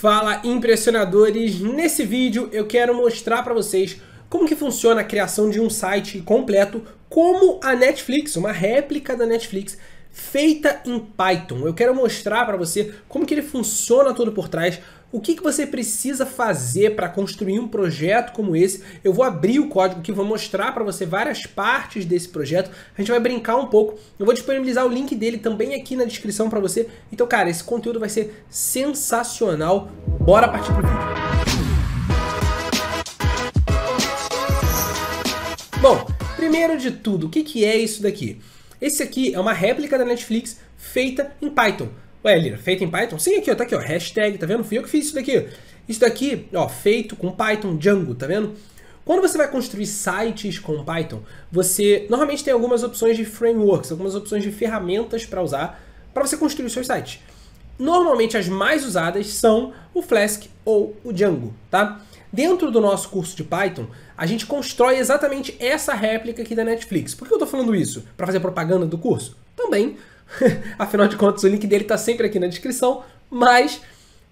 Fala, impressionadores! Nesse vídeo eu quero mostrar para vocês como que funciona a criação de um site completo como a Netflix, uma réplica da Netflix feita em Python. Eu quero mostrar para você como que ele funciona todo por trás, o que você precisa fazer para construir um projeto como esse. Eu vou abrir o código aqui, vou mostrar para você várias partes desse projeto. A gente vai brincar um pouco. Eu vou disponibilizar o link dele também aqui na descrição para você. Então, cara, esse conteúdo vai ser sensacional. Bora partir pro vídeo. Bom, primeiro de tudo, o que é isso daqui? Esse aqui é uma réplica da Netflix feita em Python. Ué, Lira, feito em Python? Sim, aqui, ó, tá aqui, ó, hashtag, tá vendo? Fui eu que fiz isso daqui. Isso daqui, ó, feito com Python, Django, tá vendo? Quando você vai construir sites com Python, você normalmente tem algumas opções de frameworks, algumas opções de ferramentas para usar para você construir os seus sites. Normalmente as mais usadas são o Flask ou o Django, tá? Dentro do nosso curso de Python, a gente constrói exatamente essa réplica aqui da Netflix. Por que eu tô falando isso? Para fazer propaganda do curso? Também. Afinal de contas, o link dele está sempre aqui na descrição, mas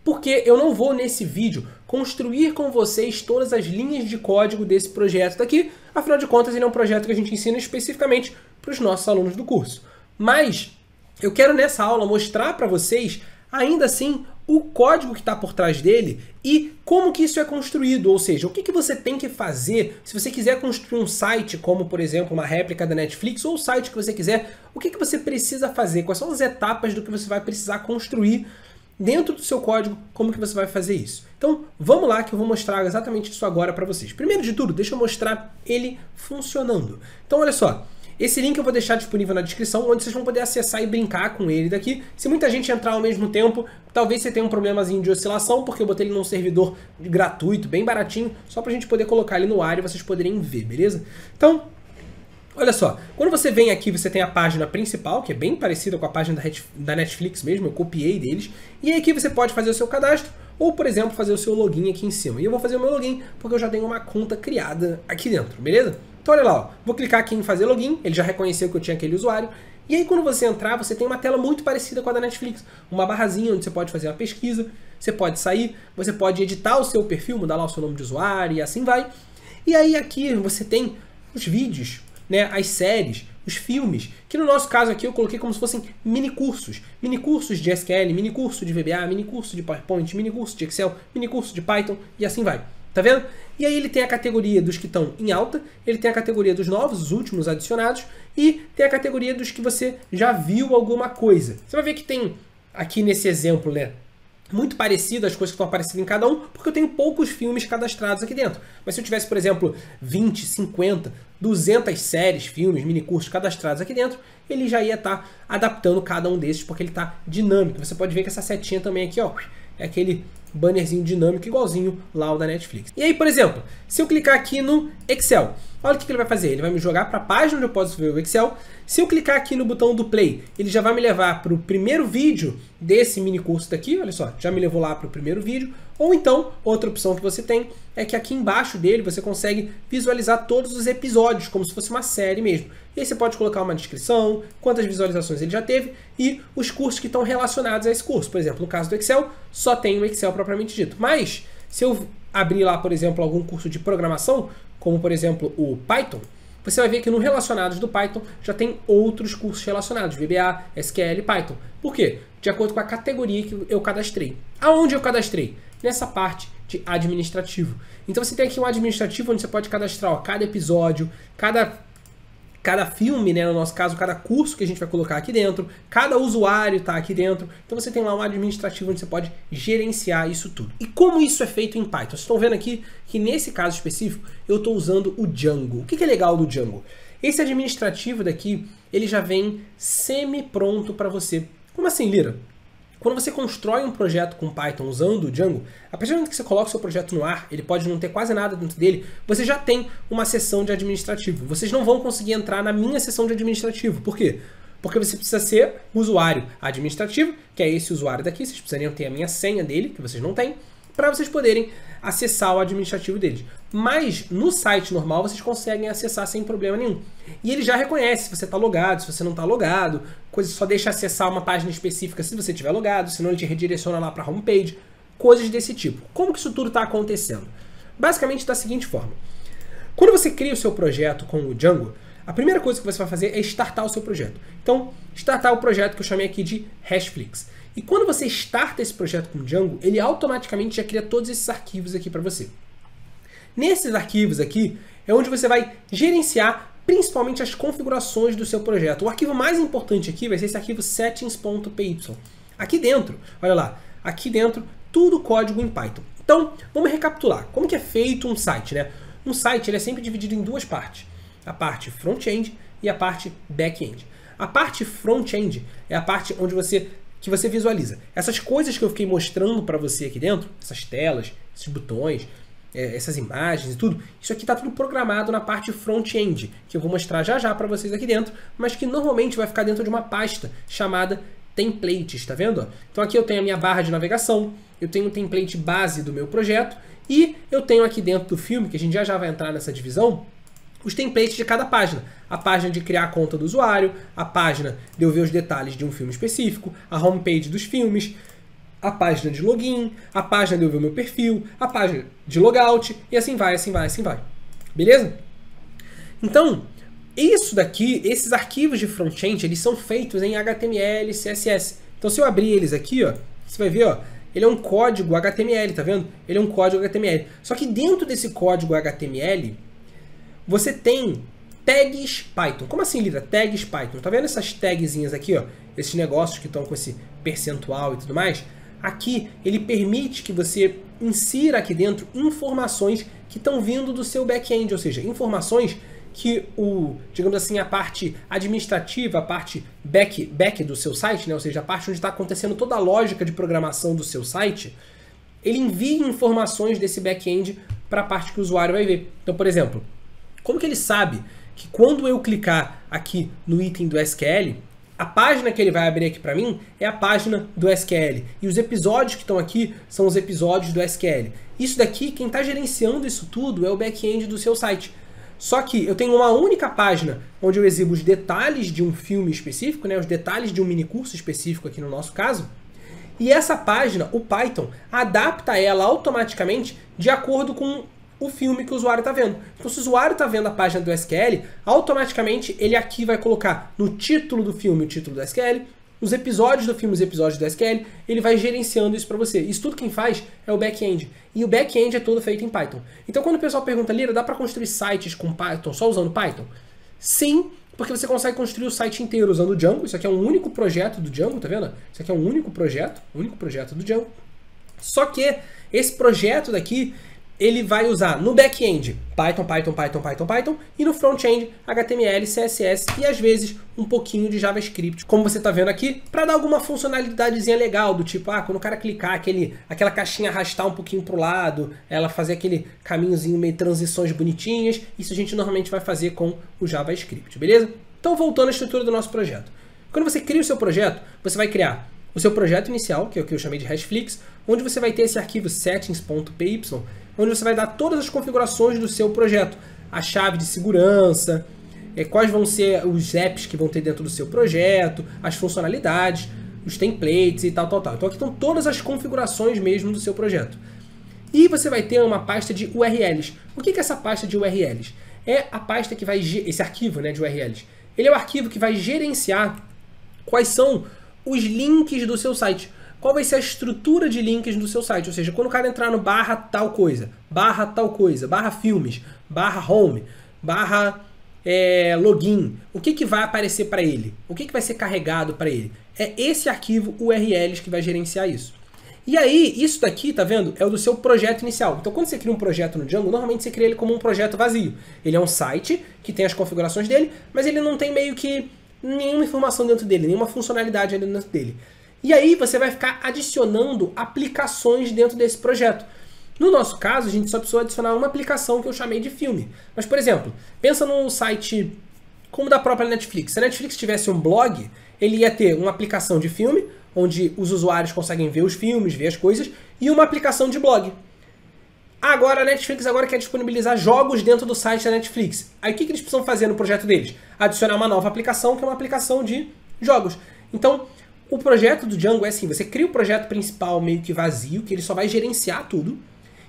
porque eu não vou nesse vídeo construir com vocês todas as linhas de código desse projeto daqui, afinal de contas ele é um projeto que a gente ensina especificamente para os nossos alunos do curso. Mas eu quero nessa aula mostrar para vocês, ainda assim, o código que está por trás dele e como que isso é construído, ou seja, o que você tem que fazer se você quiser construir um site como, por exemplo, uma réplica da Netflix ou o site que você quiser, o que você precisa fazer, quais são as etapas do que você vai precisar construir dentro do seu código, como que você vai fazer isso. Então, vamos lá que eu vou mostrar exatamente isso agora para vocês. Primeiro de tudo, deixa eu mostrar ele funcionando. Então, olha só. Esse link eu vou deixar disponível na descrição, onde vocês vão poder acessar e brincar com ele daqui. Se muita gente entrar ao mesmo tempo, talvez você tenha um problemazinho de oscilação, porque eu botei ele num servidor gratuito, bem baratinho, só pra gente poder colocar ele no ar e vocês poderem ver, beleza? Então, olha só, quando você vem aqui, você tem a página principal, que é bem parecida com a página da Netflix mesmo, eu copiei deles, e aí aqui você pode fazer o seu cadastro, ou, por exemplo, fazer o seu login aqui em cima. E eu vou fazer o meu login, porque eu já tenho uma conta criada aqui dentro, beleza? Então olha lá, ó, vou clicar aqui em fazer login, ele já reconheceu que eu tinha aquele usuário, e aí quando você entrar, você tem uma tela muito parecida com a da Netflix, uma barrazinha onde você pode fazer uma pesquisa, você pode sair, você pode editar o seu perfil, mudar lá o seu nome de usuário e assim vai. E aí aqui você tem os vídeos, né, as séries, os filmes, que no nosso caso aqui eu coloquei como se fossem mini cursos de SQL, mini curso de VBA, mini curso de PowerPoint, mini curso de Excel, mini curso de Python e assim vai. Tá vendo? E aí ele tem a categoria dos que estão em alta, ele tem a categoria dos novos, os últimos adicionados, e tem a categoria dos que você já viu alguma coisa. Você vai ver que tem aqui nesse exemplo, né, muito parecido as coisas que estão aparecendo em cada um, porque eu tenho poucos filmes cadastrados aqui dentro. Mas se eu tivesse, por exemplo, 20, 50, 200 séries, filmes, minicursos cadastrados aqui dentro, ele já ia estar adaptando cada um desses, porque ele está dinâmico. Você pode ver que essa setinha também aqui, ó, é aquele bannerzinho dinâmico igualzinho lá o da Netflix. E aí, por exemplo, se eu clicar aqui no Excel, olha o que ele vai fazer. Ele vai me jogar para a página onde eu posso ver o Excel. Se eu clicar aqui no botão do Play, ele já vai me levar para o primeiro vídeo desse mini curso daqui. Olha só, já me levou lá para o primeiro vídeo. Ou então, outra opção que você tem é que aqui embaixo dele você consegue visualizar todos os episódios, como se fosse uma série mesmo. E aí você pode colocar uma descrição, quantas visualizações ele já teve e os cursos que estão relacionados a esse curso. Por exemplo, no caso do Excel, só tem o Excel propriamente dito. Mas, se eu abrir lá, por exemplo, algum curso de programação, como por exemplo o Python, você vai ver que no relacionados do Python já tem outros cursos relacionados, VBA, SQL e Python. Por quê? De acordo com a categoria que eu cadastrei. Aonde eu cadastrei? Nessa parte de administrativo. Então você tem aqui um administrativo onde você pode cadastrar, ó, cada episódio, cada filme, né, no nosso caso, cada curso que a gente vai colocar aqui dentro, cada usuário está aqui dentro. Então você tem lá um administrativo onde você pode gerenciar isso tudo. E como isso é feito em Python? Vocês estão vendo aqui que nesse caso específico eu estou usando o Django. O que é legal do Django? Esse administrativo daqui, ele já vem semi-pronto para você. Como assim, Lira? Quando você constrói um projeto com Python usando o Django, a partir do momento que você coloca o seu projeto no ar, ele pode não ter quase nada dentro dele, você já tem uma seção de administrativo. Vocês não vão conseguir entrar na minha seção de administrativo. Por quê? Porque você precisa ser usuário administrativo, que é esse usuário daqui, vocês precisariam ter a minha senha dele, que vocês não têm, para vocês poderem acessar o administrativo deles. Mas no site normal vocês conseguem acessar sem problema nenhum. E ele já reconhece se você está logado, se você não está logado, coisa só deixa acessar uma página específica se você estiver logado, senão ele te redireciona lá para a homepage. coisas desse tipo. Como que isso tudo está acontecendo? Basicamente da seguinte forma. Quando você cria o seu projeto com o Django, a primeira coisa que você vai fazer é startar o seu projeto. Então, startar o projeto que eu chamei aqui de Hashflix. E quando você starta esse projeto com o Django, ele automaticamente já cria todos esses arquivos aqui para você. Nesses arquivos aqui é onde você vai gerenciar principalmente as configurações do seu projeto. O arquivo mais importante aqui vai ser esse arquivo settings.py. Aqui dentro, olha lá, aqui dentro tudo código em Python. Então, vamos recapitular. Como que é feito um site, né? Um site ele é sempre dividido em duas partes. A parte front-end e a parte back-end. A parte front-end é a parte onde você visualiza. Essas coisas que eu fiquei mostrando para você aqui dentro, essas telas, esses botões, essas imagens e tudo, isso aqui está tudo programado na parte front-end, que eu vou mostrar já já para vocês aqui dentro, mas que normalmente vai ficar dentro de uma pasta chamada templates, tá vendo? Então aqui eu tenho a minha barra de navegação, eu tenho o template base do meu projeto e eu tenho aqui dentro do filme, que a gente já vai entrar nessa divisão, os templates de cada página. A página de criar a conta do usuário, a página de eu ver os detalhes de um filme específico, a homepage dos filmes, a página de login, a página de eu ver o meu perfil, a página de logout, e assim vai, assim vai, assim vai. Beleza? Então, isso daqui, esses arquivos de front-end, eles são feitos em HTML e CSS. Então, se eu abrir eles aqui, ó, você vai ver, ó, ele é um código HTML, tá vendo? Ele é um código HTML. Só que dentro desse código HTML, você tem tags Python. Como assim, Lira? Tags Python. Tá vendo essas tagzinhas aqui, ó? Esses negócios que estão com esse percentual e tudo mais? Aqui, ele permite que você insira aqui dentro informações que estão vindo do seu back-end, ou seja, informações que digamos assim, a parte administrativa, a parte back do seu site, né? Ou seja, a parte onde está acontecendo toda a lógica de programação do seu site, ele envia informações desse back-end para a parte que o usuário vai ver. Então, por exemplo, como que ele sabe que quando eu clicar aqui no item do SQL, a página que ele vai abrir aqui para mim é a página do SQL. E os episódios que estão aqui são os episódios do SQL. Isso daqui, quem está gerenciando isso tudo é o back-end do seu site. Só que eu tenho uma única página onde eu exibo os detalhes de um filme específico, né, os detalhes de um minicurso específico aqui no nosso caso. E essa página, o Python, adapta ela automaticamente de acordo com o filme que o usuário está vendo. Então, se o usuário está vendo a página do SQL, automaticamente ele aqui vai colocar no título do filme o título do SQL, os episódios do filme, os episódios do SQL, ele vai gerenciando isso para você. Isso tudo quem faz é o back-end. E o back-end é todo feito em Python. Então, quando o pessoal pergunta, Lira, dá para construir sites com Python só usando Python? Sim, porque você consegue construir o site inteiro usando o Django. Isso aqui é um único projeto do Django, tá vendo? Isso aqui é um único projeto do Django. Só que esse projeto daqui, ele vai usar no back-end Python, Python, Python, Python, Python, e no front-end HTML, CSS e às vezes um pouquinho de JavaScript, como você está vendo aqui, para dar alguma funcionalidadezinha legal, do tipo, quando o cara clicar, aquela caixinha arrastar um pouquinho para o lado, ela fazer aquele caminhozinho meio transições bonitinhas, isso a gente normalmente vai fazer com o JavaScript, beleza? Então, voltando à estrutura do nosso projeto. Quando você cria o seu projeto, você vai criar o seu projeto inicial, que é o que eu chamei de Hashflix, onde você vai ter esse arquivo settings.py, onde você vai dar todas as configurações do seu projeto, a chave de segurança, quais vão ser os apps que vão ter dentro do seu projeto, as funcionalidades, os templates e tal. Então aqui estão todas as configurações mesmo do seu projeto. E você vai ter uma pasta de URLs. O que é essa pasta de URLs? É a pasta que vai, esse arquivo, né, de URLs. Ele é o arquivo que vai gerenciar quais são os links do seu site. Qual vai ser a estrutura de links do seu site? Ou seja, quando o cara entrar no barra tal coisa, barra filmes, barra home, barra login, o que vai aparecer para ele? O que vai ser carregado para ele? É esse arquivo URLs que vai gerenciar isso. E aí, isso daqui, tá vendo? É o do seu projeto inicial. Então, quando você cria um projeto no Django, normalmente você cria ele como um projeto vazio. Ele é um site que tem as configurações dele, mas ele não tem meio que nenhuma informação dentro dele, nenhuma funcionalidade ali dentro dele. E aí você vai ficar adicionando aplicações dentro desse projeto. No nosso caso, a gente só precisou adicionar uma aplicação que eu chamei de filme. Mas, por exemplo, pensa num site como da própria Netflix. Se a Netflix tivesse um blog, ele ia ter uma aplicação de filme, onde os usuários conseguem ver os filmes, ver as coisas, e uma aplicação de blog. Agora a Netflix quer disponibilizar jogos dentro do site da Netflix. Aí o que eles precisam fazer no projeto deles? Adicionar uma nova aplicação, que é uma aplicação de jogos. Então, O projeto do Django é assim, você cria o projeto principal meio que vazio, que ele só vai gerenciar tudo,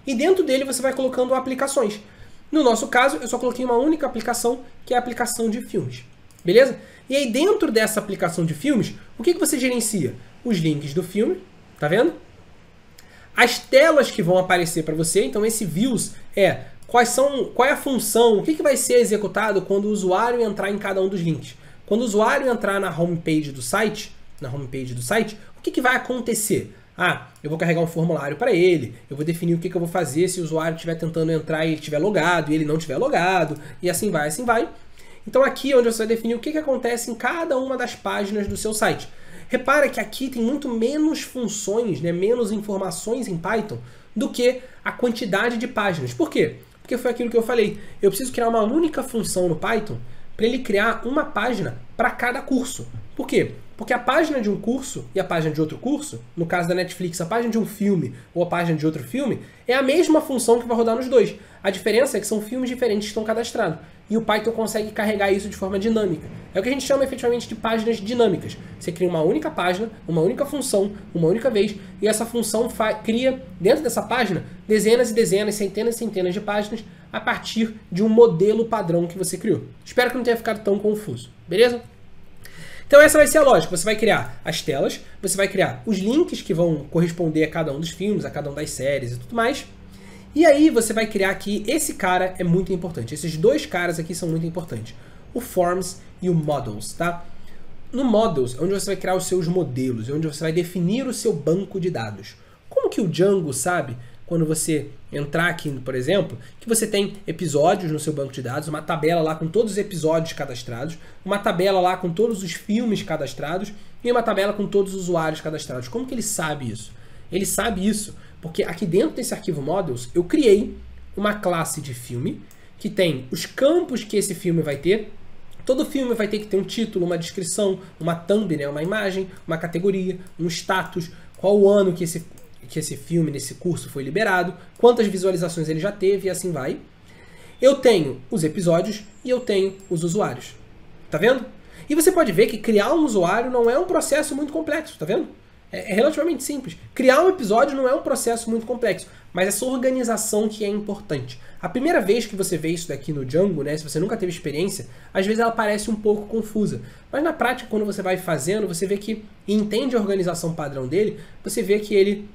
e dentro dele você vai colocando aplicações. No nosso caso, eu só coloquei uma única aplicação, que é a aplicação de filmes. Beleza? E aí dentro dessa aplicação de filmes, o que você gerencia? Os links do filme, tá vendo? As telas que vão aparecer para você, então esse views é qual é a função, o que vai ser executado quando o usuário entrar em cada um dos links. Quando o usuário entrar na homepage do site, o que vai acontecer? Ah, eu vou carregar um formulário para ele, eu vou definir o que eu vou fazer se o usuário estiver tentando entrar e ele estiver logado, e ele não estiver logado, e assim vai, assim vai. Então aqui é onde você vai definir o que acontece em cada uma das páginas do seu site. Repara que aqui tem muito menos funções, né, menos informações em Python do que a quantidade de páginas. Por quê? Porque foi aquilo que eu falei. Eu preciso criar uma única função no Python para ele criar uma página para cada curso. Por quê? Porque a página de um curso e a página de outro curso, no caso da Netflix, a página de um filme ou a página de outro filme, é a mesma função que vai rodar nos dois. A diferença é que são filmes diferentes que estão cadastrados. E o Python consegue carregar isso de forma dinâmica. É o que a gente chama efetivamente de páginas dinâmicas. Você cria uma única página, uma única função, uma única vez, e essa função cria, dentro dessa página, dezenas e dezenas, centenas e centenas de páginas a partir de um modelo padrão que você criou. Espero que não tenha ficado tão confuso. Beleza? Então essa vai ser a lógica. Você vai criar as telas, você vai criar os links que vão corresponder a cada um dos filmes, a cada uma das séries e tudo mais. E aí você vai criar aqui, esse cara é muito importante. Esses dois caras aqui são muito importantes. O Forms e o Models, tá? No Models é onde você vai criar os seus modelos, é onde você vai definir o seu banco de dados. Como que o Django sabe, quando você entrar aqui, por exemplo, que você tem episódios no seu banco de dados, uma tabela lá com todos os episódios cadastrados, uma tabela lá com todos os filmes cadastrados e uma tabela com todos os usuários cadastrados. Como que ele sabe isso? Ele sabe isso porque aqui dentro desse arquivo Models eu criei uma classe de filme que tem os campos que esse filme vai ter. Todo filme vai ter que ter um título, uma descrição, uma thumb, né, uma imagem, uma categoria, um status, qual o ano que esse filme, nesse curso, foi liberado, quantas visualizações ele já teve e assim vai. Eu tenho os episódios e eu tenho os usuários. Tá vendo? E você pode ver que criar um usuário não é um processo muito complexo, tá vendo? É relativamente simples. Criar um episódio não é um processo muito complexo, mas essa organização que é importante. A primeira vez que você vê isso daqui no Django, né, se você nunca teve experiência, às vezes ela parece um pouco confusa. Mas na prática, quando você vai fazendo, você vê que e entende a organização padrão dele, você vê que ele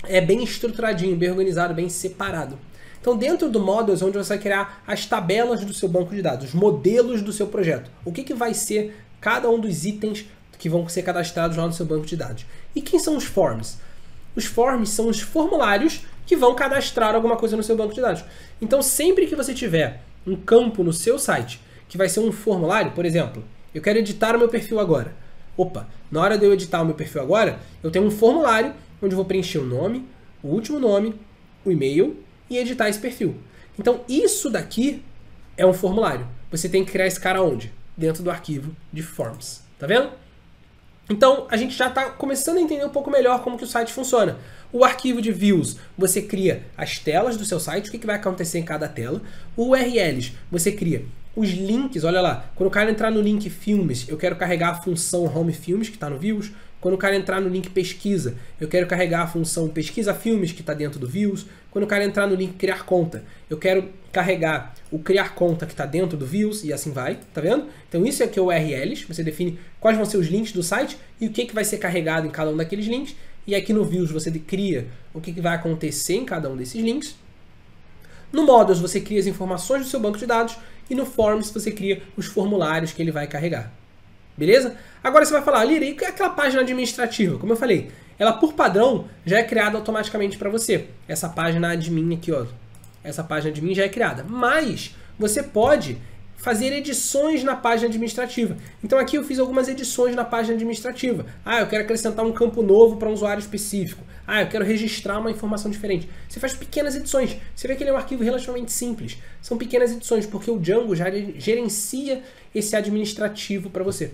é bem estruturadinho, bem organizado, bem separado. Então dentro do Models é onde você vai criar as tabelas do seu banco de dados, os modelos do seu projeto. O que vai ser cada um dos itens que vão ser cadastrados lá no seu banco de dados. E quem são os Forms? Os Forms são os formulários que vão cadastrar alguma coisa no seu banco de dados. Então sempre que você tiver um campo no seu site que vai ser um formulário, por exemplo, eu quero editar o meu perfil agora. Opa, na hora de eu editar o meu perfil agora, eu tenho um formulário onde eu vou preencher o nome, o último nome, o e-mail e editar esse perfil. Então isso daqui é um formulário. Você tem que criar esse cara onde? Dentro do arquivo de Forms. Tá vendo? Então, a gente já está começando a entender um pouco melhor como que o site funciona. O arquivo de views, você cria as telas do seu site, o que vai acontecer em cada tela. O URLs, você cria os links, olha lá, quando o cara entrar no link filmes, eu quero carregar a função home filmes, que está no views. Quando o cara entrar no link pesquisa, eu quero carregar a função pesquisa filmes, que está dentro do views. Quando o cara entrar no link criar conta, eu quero carregar o criar conta, que está dentro do views, e assim vai, tá vendo? Então isso aqui é o URLs, você define quais vão ser os links do site e o que vai ser carregado em cada um daqueles links. E aqui no views você cria o que vai acontecer em cada um desses links. No Models você cria as informações do seu banco de dados e no Forms você cria os formulários que ele vai carregar. Beleza? Agora você vai falar, Lira, e aquela página administrativa? Como eu falei, ela por padrão já é criada automaticamente para você. Essa página admin aqui, ó. Essa página admin já é criada. Mas você pode fazer edições na página administrativa. Então aqui eu fiz algumas edições na página administrativa. Ah, eu quero acrescentar um campo novo para um usuário específico. Ah, eu quero registrar uma informação diferente. Você faz pequenas edições. Você vê que ele é um arquivo relativamente simples. São pequenas edições, porque o Django já gerencia esse administrativo para você.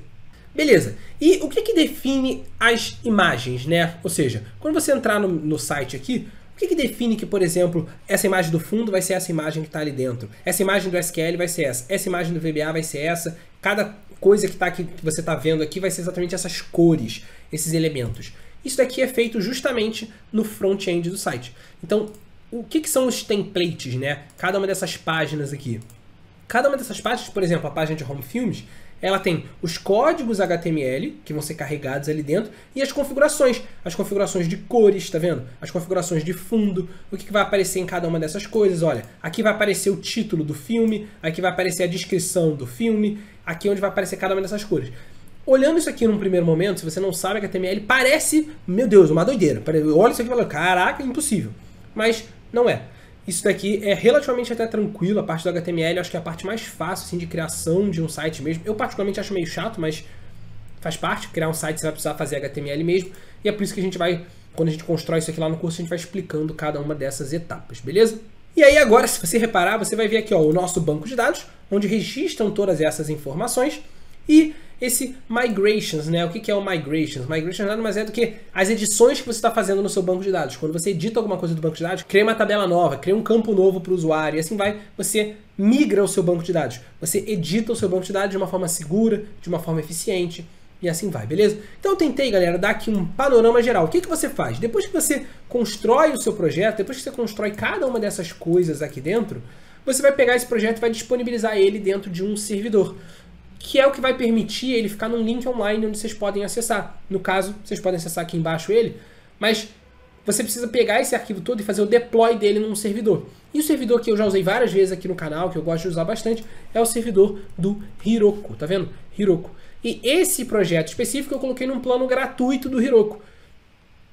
Beleza. E o que define as imagens, né? Ou seja, quando você entrar no site aqui, O que define que, por exemplo, essa imagem do fundo vai ser essa imagem que está ali dentro? Essa imagem do SQL vai ser essa. Essa imagem do VBA vai ser essa. Cada coisa que você está vendo aqui vai ser exatamente essas cores, esses elementos. Isso daqui é feito justamente no front-end do site. Então, o que são os templates, né? Cada uma dessas páginas aqui. Cada uma dessas páginas, por exemplo, a página de Home Films, ela tem os códigos HTML, que vão ser carregados ali dentro, e as configurações. As configurações de cores, tá vendo? As configurações de fundo, o que vai aparecer em cada uma dessas coisas. Olha, aqui vai aparecer o título do filme, aqui vai aparecer a descrição do filme, aqui é onde vai aparecer cada uma dessas cores. Olhando isso aqui num primeiro momento, se você não sabe HTML, parece, meu Deus, uma doideira. Olha isso aqui e fala, caraca, impossível. Mas não é. Isso daqui é relativamente até tranquilo, a parte do HTML, acho que é a parte mais fácil assim, de criação de um site mesmo. Eu particularmente acho meio chato, mas faz parte, criar um site você vai precisar fazer HTML mesmo. E é por isso que a gente vai, quando a gente constrói isso aqui lá no curso, a gente vai explicando cada uma dessas etapas, beleza? E aí agora, se você reparar, você vai ver aqui ó, o nosso banco de dados, onde registram todas essas informações. E esse Migrations, né? O que é o Migrations? Migrations nada mais é do que as edições que você está fazendo no seu banco de dados. Quando você edita alguma coisa do banco de dados, cria uma tabela nova, cria um campo novo para o usuário e assim vai, você migra o seu banco de dados. Você edita o seu banco de dados de uma forma segura, de uma forma eficiente e assim vai, beleza? Então eu tentei, galera, dar aqui um panorama geral. O que você faz? Depois que você constrói o seu projeto, depois que você constrói cada uma dessas coisas aqui dentro, você vai pegar esse projeto e vai disponibilizar ele dentro de um servidor, que é o que vai permitir ele ficar num link online onde vocês podem acessar. No caso, vocês podem acessar aqui embaixo ele, mas você precisa pegar esse arquivo todo e fazer o deploy dele num servidor. E o servidor que eu já usei várias vezes aqui no canal, que eu gosto de usar bastante, é o servidor do Heroku, tá vendo? Heroku. E esse projeto específico eu coloquei num plano gratuito do Heroku.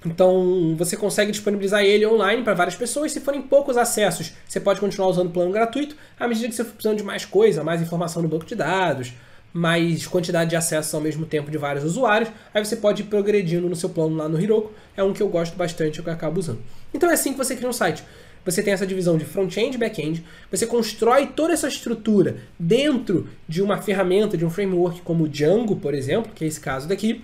Então você consegue disponibilizar ele online para várias pessoas. Se forem poucos acessos, você pode continuar usando o plano gratuito. À medida que você for precisando de mais coisa, mais informação no banco de dados, mais quantidade de acessos ao mesmo tempo de vários usuários, aí você pode ir progredindo no seu plano lá no Heroku. É um que eu gosto bastante, que eu acabo usando. Então é assim que você cria um site. Você tem essa divisão de front-end e back-end, você constrói toda essa estrutura dentro de uma ferramenta, de um framework como o Django, por exemplo, que é esse caso daqui.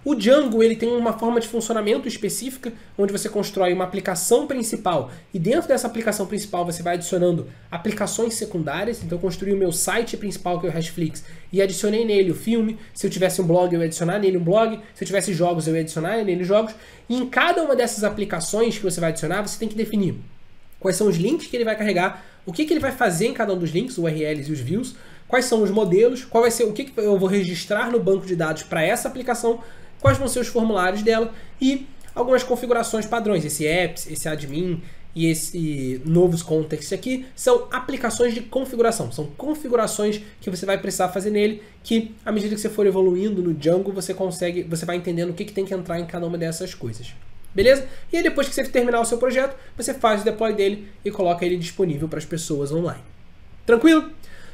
O Django ele tem uma forma de funcionamento específica, onde você constrói uma aplicação principal e dentro dessa aplicação principal você vai adicionando aplicações secundárias. Então eu construí o meu site principal, que é o Hashflix, e adicionei nele o filme. Se eu tivesse um blog, eu ia adicionar nele um blog. Se eu tivesse jogos, eu ia adicionar nele jogos. E em cada uma dessas aplicações que você vai adicionar, você tem que definir quais são os links que ele vai carregar, o que ele vai fazer em cada um dos links, URLs e os views, quais são os modelos, qual vai ser o que eu vou registrar no banco de dados para essa aplicação, quais vão ser os formulários dela e algumas configurações padrões. Esse apps, esse admin e esse novos context aqui são aplicações de configuração. São configurações que você vai precisar fazer nele, que à medida que você for evoluindo no Django, você vai entendendo o que tem que entrar em cada uma dessas coisas. Beleza? E aí depois que você terminar o seu projeto, você faz o deploy dele e coloca ele disponível para as pessoas online. Tranquilo?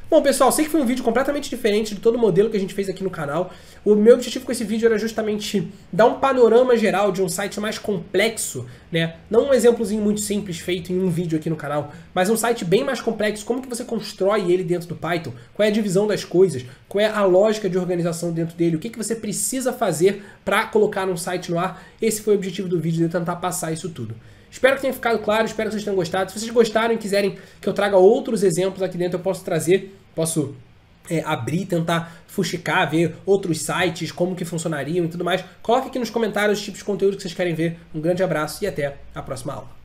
Bom, pessoal, sei que foi um vídeo completamente diferente de todo o modelo que a gente fez aqui no canal. O meu objetivo com esse vídeo era justamente dar um panorama geral de um site mais complexo, né? Não um exemplozinho muito simples feito em um vídeo aqui no canal, mas um site bem mais complexo. Como que você constrói ele dentro do Python? Qual é a divisão das coisas? Qual é a lógica de organização dentro dele? O que você precisa fazer para colocar um site no ar? Esse foi o objetivo do vídeo, de tentar passar isso tudo. Espero que tenha ficado claro, espero que vocês tenham gostado. Se vocês gostaram e quiserem que eu traga outros exemplos aqui dentro, eu posso trazer, posso abrir, tentar fuxicar, ver outros sites, como que funcionariam e tudo mais. Coloque aqui nos comentários os tipos de conteúdo que vocês querem ver. Um grande abraço e até a próxima aula.